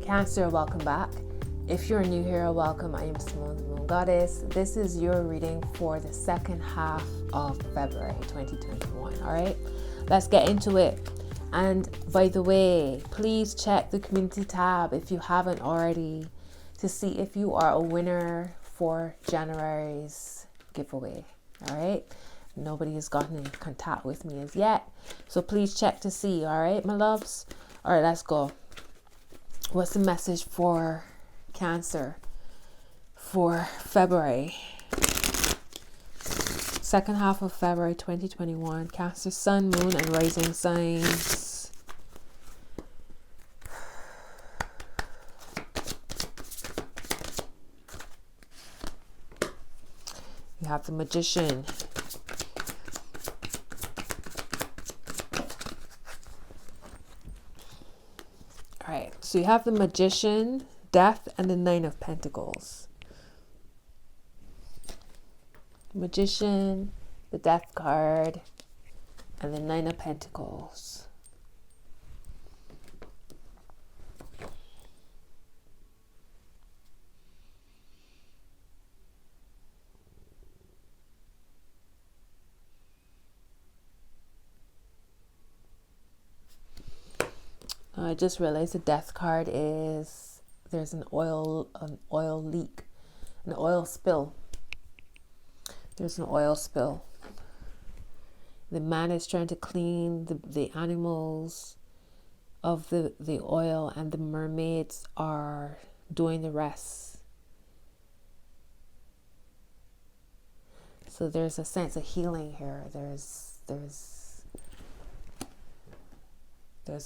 Cancer, welcome back. If you're new here, welcome. I am Simone, the Moon Goddess. This is your reading for the second half of February 2021. All right, let's get into it. And by the way, please check the community tab if you haven't already to see if you are a winner for January's giveaway. All right, nobody has gotten in contact with me as yet, so please check to see. All right, my loves. All right, let's go. What's the message for Cancer for February? Second half of February 2021. Cancer, Sun, Moon, and Rising signs. You have the Magician. Alright, so you have the Magician, Death, and the Nine of Pentacles. Magician, the Death card, and the Nine of Pentacles. I just realized the Death card is there's an oil leak, an oil spill. There's an oil spill. The man is trying to clean the animals of the oil, and the mermaids are doing the rest. So there's a sense of healing here. There's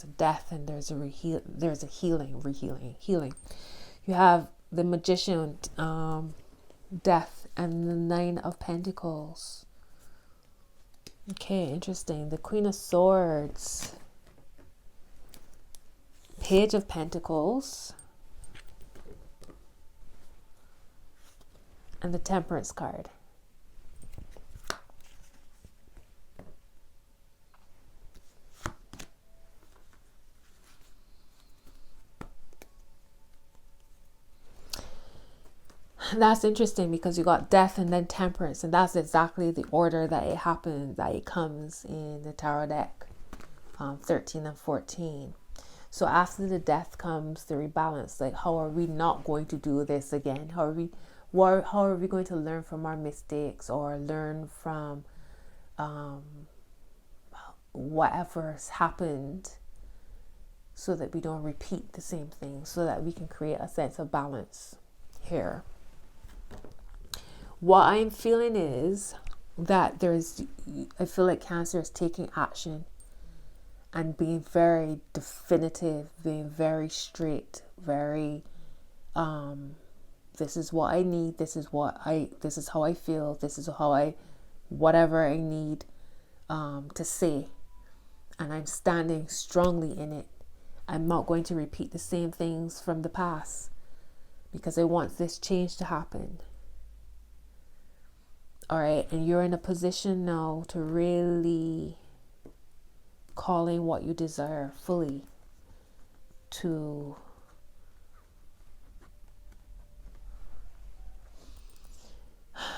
a death and there's a healing. You have the Magician, Death, and the Nine of Pentacles. Okay, interesting. The Queen of Swords, Page of Pentacles, and the Temperance card. That's interesting because you got Death and then Temperance, and that's exactly the order that it happens, that it comes in the tarot deck, 13 and 14. So after the Death comes the rebalance. Like, how are we not going to do this again? How are we going to learn from our mistakes, or learn from whatever's happened, so that we don't repeat the same thing, so that we can create a sense of balance here. What I'm feeling is that I feel like Cancer is taking action and being very definitive, being very straight, very, this is what I need, this is how I feel, this is whatever I need to say. And I'm standing strongly in it. I'm not going to repeat the same things from the past, because I want this change to happen. All right, and you're in a position now to really call in what you desire fully, to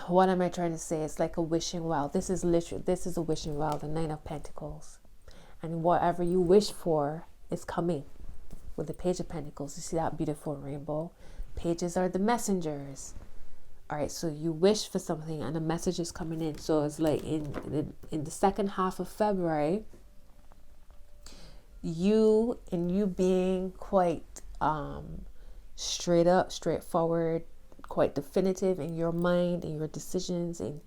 what am I trying to say? It's like a wishing well. This is a wishing well, the Nine of Pentacles. And whatever you wish for is coming with the Page of Pentacles. You see that beautiful rainbow? Pages are the messengers. All right, so you wish for something and a message is coming in. So it's like in the second half of February, you being quite straight up, straightforward, quite definitive in your mind, in your decisions, in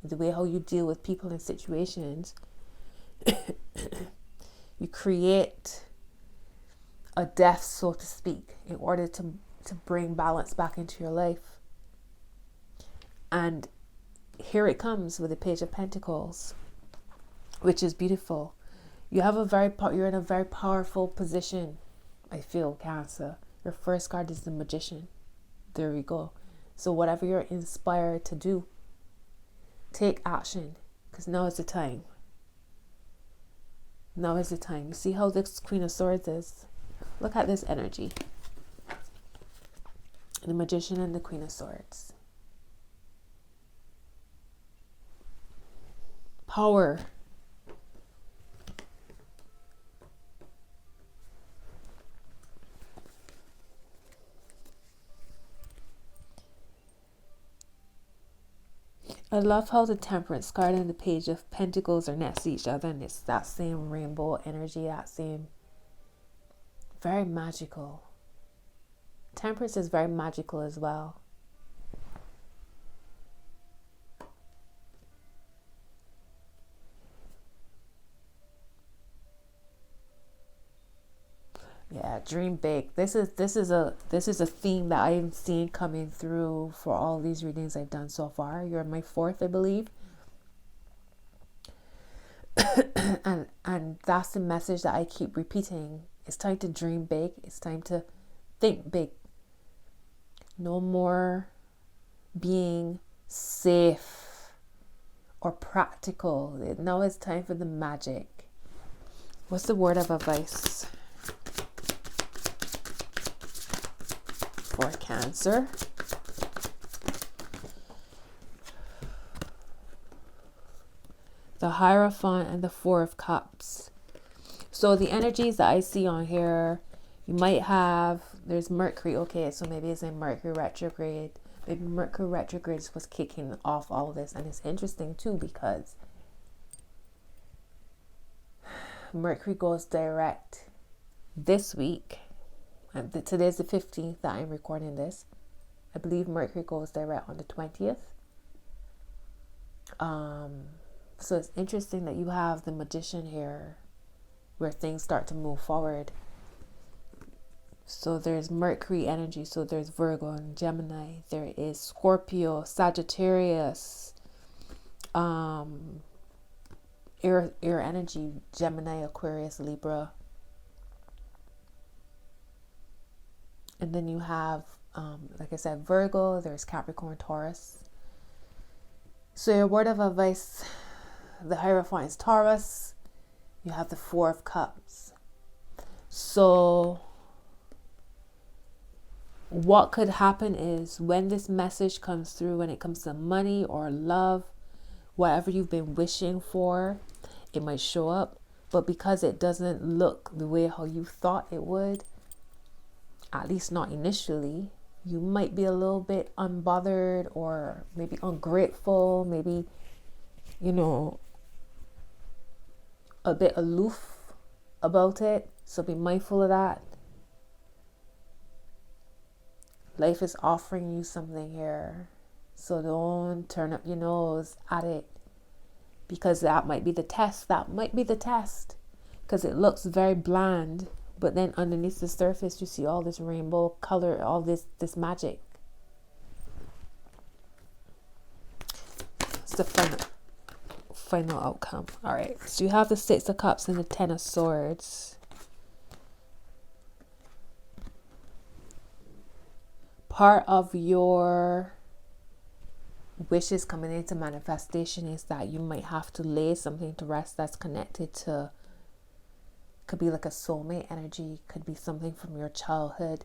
the way how you deal with people and situations. You create a death, so to speak, in order to bring balance back into your life. And here it comes with the Page of Pentacles, which is beautiful. You're in a very powerful position, I feel, Cancer. Your first card is the Magician. There we go. So whatever you're inspired to do, take action, because now is the time. Now is the time. You see how this Queen of Swords is? Look at this energy. The Magician and the Queen of Swords. Power. I love how the Temperance card and the Page of Pentacles are next to each other, and it's that same rainbow energy, that same very magical. Temperance is very magical as well. Yeah, dream big. This is a theme that I'm seeing coming through for all these readings I've done so far. You're my fourth, I believe. and that's the message that I keep repeating. It's time to dream big. It's time to think big. No more being safe or practical. Now it's time for the magic. What's the word of advice for Cancer? The Hierophant and the Four of Cups. So the energies that I see on here, you might have, there's Mercury. Okay, so maybe it's in Mercury retrograde. Maybe Mercury retrograde was kicking off all this. And it's interesting too, because Mercury goes direct this week. And today's the 15th that I'm recording this. I believe Mercury goes direct on the 20th. So it's interesting that you have the Magician here, where things start to move forward. So there's Mercury energy. So there's Virgo and Gemini. There is Scorpio, Sagittarius, air energy, Gemini, Aquarius, Libra. And then you have, like I said, Virgo. There's Capricorn, Taurus. So your word of advice, the Hierophant is Taurus. You have the Four of Cups. So what could happen is when this message comes through, when it comes to money or love, whatever you've been wishing for, it might show up. But because it doesn't look the way how you thought it would, at least not initially, you might be a little bit unbothered or maybe ungrateful, maybe, you know, a bit aloof about it. So be mindful of that. Life is offering you something here. So don't turn up your nose at it, because that might be the test. That might be the test, because it looks very bland. But then underneath the surface, you see all this rainbow color, all this magic. It's the final outcome. All right. So you have the Six of Cups and the Ten of Swords. Part of your wishes coming into manifestation is that you might have to lay something to rest that's connected to, could be like a soulmate energy, could be something from your childhood.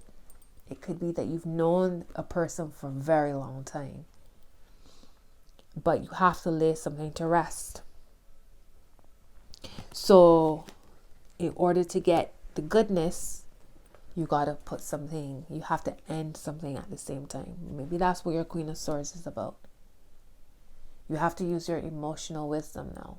It could be that you've known a person for a very long time, but you have to lay something to rest. So in order to get the goodness, you gotta put something, you have to end something at the same time. Maybe that's what your Queen of Swords is about. You have to use your emotional wisdom now.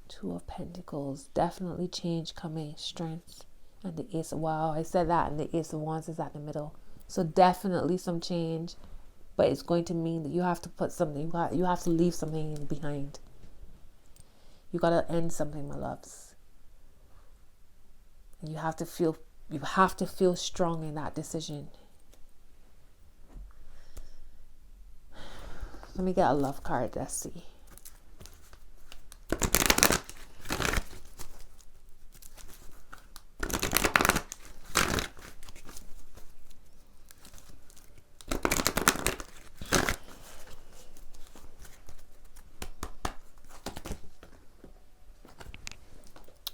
Two of Pentacles, definitely change coming, strength, and the Ace. Wow, I said that, and the Ace of Wands is at the middle. So definitely some change, but it's going to mean that you have to put something, you have to leave something behind. You gotta end something, my loves. And you have to feel strong in that decision. Let me get a love card. Let's see.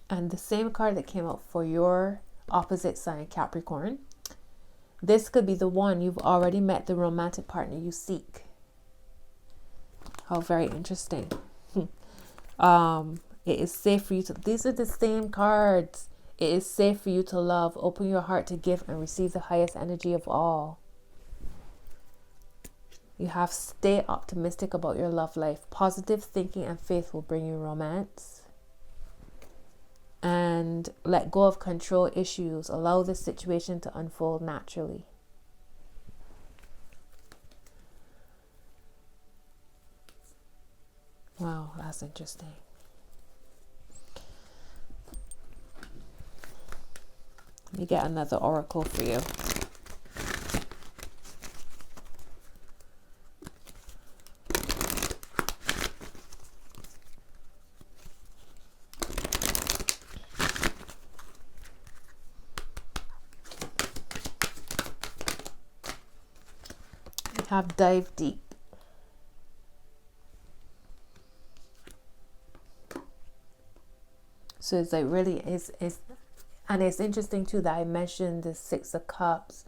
And the same card that came out for your opposite sign, Capricorn, this could be the one you've already met, the romantic partner you seek. How very interesting. It is safe for you to, these are the same cards. It is safe for you to love. Open your heart to give and receive the highest energy of all. You have stay optimistic about your love life. Positive thinking and faith will bring you romance. And let go of control issues. Allow the situation to unfold naturally. Wow, that's interesting. Let me get another oracle for you. We have dive deep. So it's like really is and it's interesting too that I mentioned the Six of Cups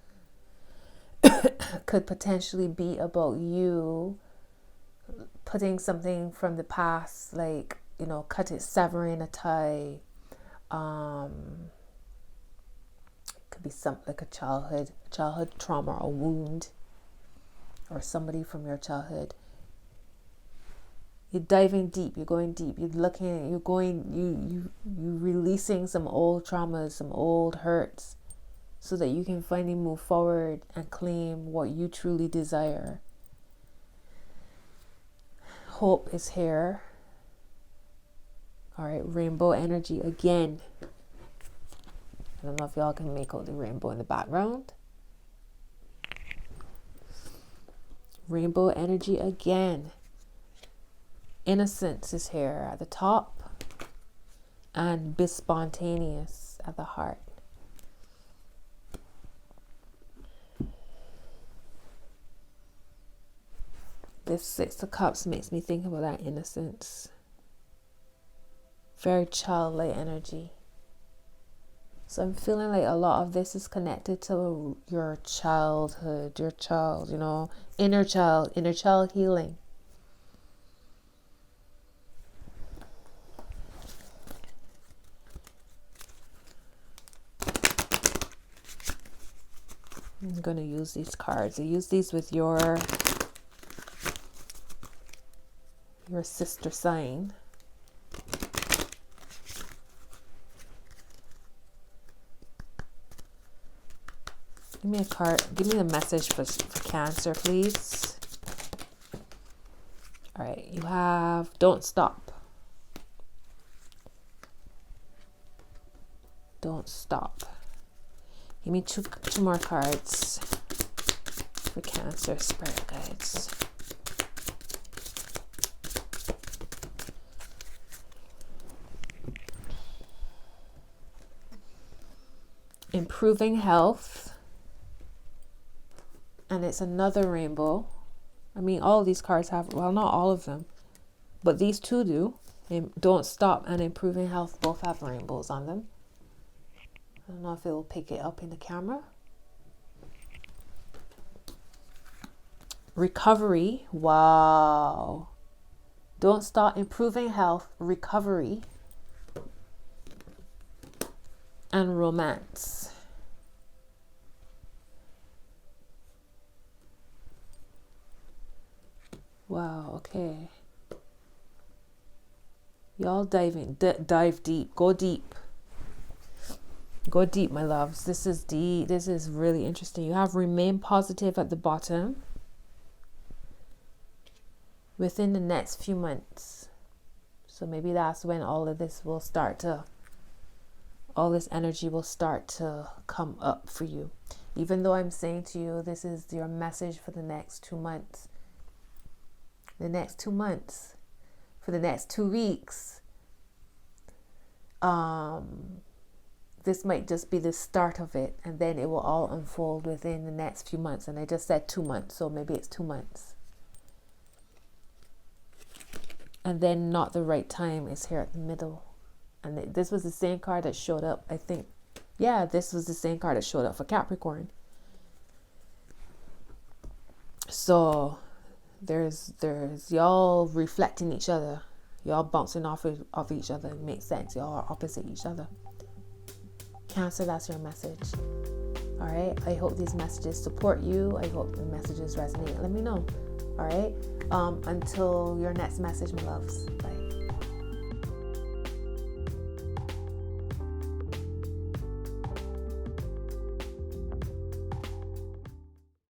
could potentially be about you putting something from the past, like, you know, severing a tie. Could be something like a childhood trauma or wound, or somebody from your childhood. You're diving deep, you're going deep, you're looking, you're going, you releasing some old traumas, some old hurts, so that you can finally move forward and claim what you truly desire. Hope is here. All right, rainbow energy again. I don't know if y'all can make out the rainbow in the background. Rainbow energy again. Innocence is here at the top, and be spontaneous at the heart. This Six of Cups makes me think about that innocence. Very childlike energy. So I'm feeling like a lot of this is connected to your childhood, your child, you know, inner child healing. I'm going to use these cards. I use these with your sister sign. Give me a card. Give me the message for Cancer, please. All right. You have don't stop. Don't stop. Give me two more cards for Cancer spirit guides. Improving health. And it's another rainbow. I mean, all of these cards have, well, not all of them, but these two do. Don't stop and improving health both have rainbows on them. I don't know if it will pick it up in the camera. Recovery. Wow. Don't stop, improving health, recovery, and romance. Wow, okay. Y'all dive deep. Go deep. Go deep, my loves. This is deep. This is really interesting. You have remain positive at the bottom. Within the next few months. So maybe that's when all of this will start to, all this energy will start to come up for you. Even though I'm saying to you, this is your message for the next 2 months. The next 2 months. For the next 2 weeks. This might just be the start of it, and then it will all unfold within the next few months. And I just said 2 months, so maybe it's 2 months. And then not the right time is here at the middle. And this was the same card that showed up, I think. Yeah, this was the same card that showed up for Capricorn. So there's y'all reflecting each other. Y'all bouncing off each other. It makes sense. Y'all are opposite each other. Cancer, that's your message. All right. I hope these messages support you. I hope the messages resonate. Let me know. All right. Until your next message, my loves. Bye.